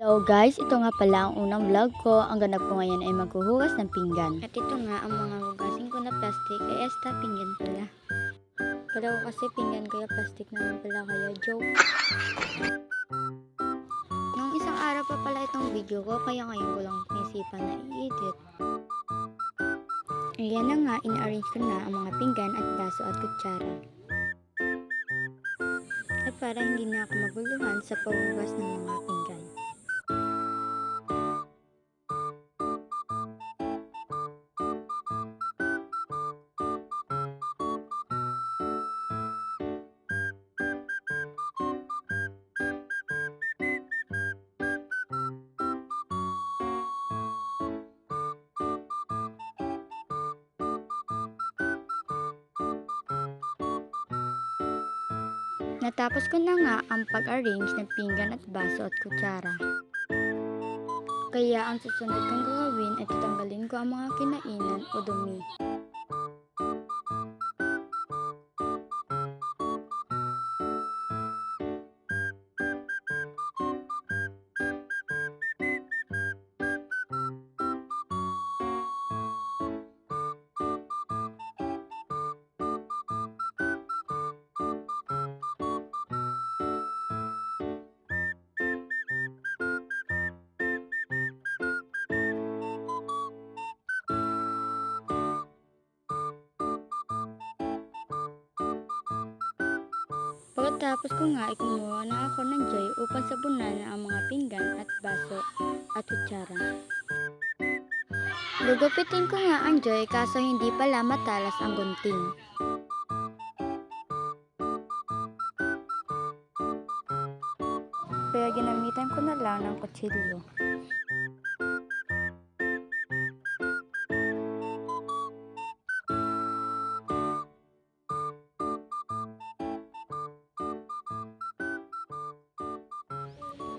Hello guys, ito nga pala ang unang vlog ko. Ang ganap ko ngayon ay maghuhugas ng pinggan. At ito nga ang mga hugasin ko na plastic ay esta pinggan pala. Kala ko kasi pinggan kaya plastic naman pala kaya joke. Nung isang araw pa pala itong video ko kaya ngayon ko lang naisipan na i-edit. Ayan na nga, in-arrange ko na ang mga pinggan at baso at kutsara. At para hindi na ako maguluhan sa paghugas ng mga pinggan. Natapos ko na nga ang pag-arrange ng pinggan at baso at kutsara. Kaya ang susunod kong gagawin ay tatanggalin ko ang mga kinainan o dumi. Pagkatapos ko nga kumuha na ako ng joy upang sabunan na ang mga pinggan at baso at kutsara. Gugupitin ko nga ang joy kaso hindi pala matalas ang gunting. Kaya ginamitan ko na lang ng kutsilyo.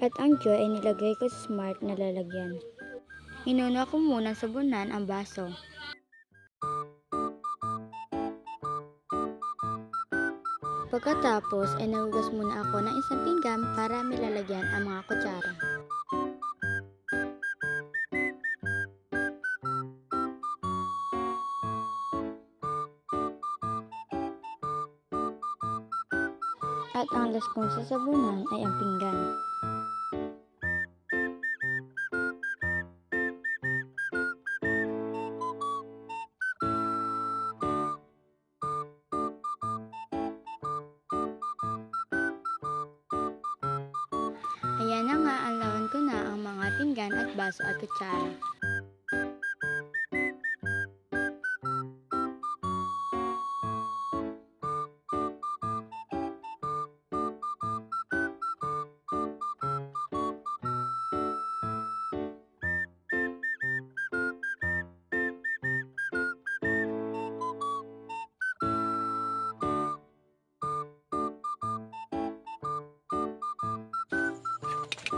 At ang joy ay nilagay ko sa smart na lalagyan. Inuna ko muna sabunan ang baso. Pagkatapos ay nahugas muna ako ng isang pinggan para may lalagyan ang mga kutsara. At ang last kong sasabunan ay ang pinggan. Ayan na nga, alawan ko na ang mga pinggan at baso at kutsara.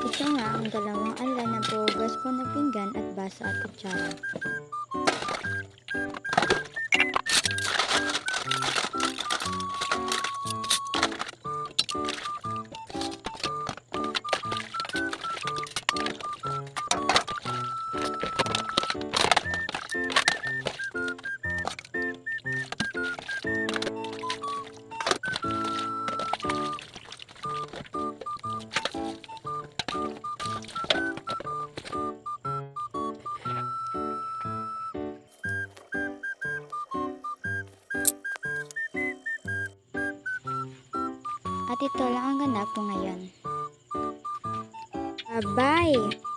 Ito nga ang dalawang ala na buhugas ko na pinggan at baso at kutsara. At ito lang ang ganap ko ngayon. Bye-bye!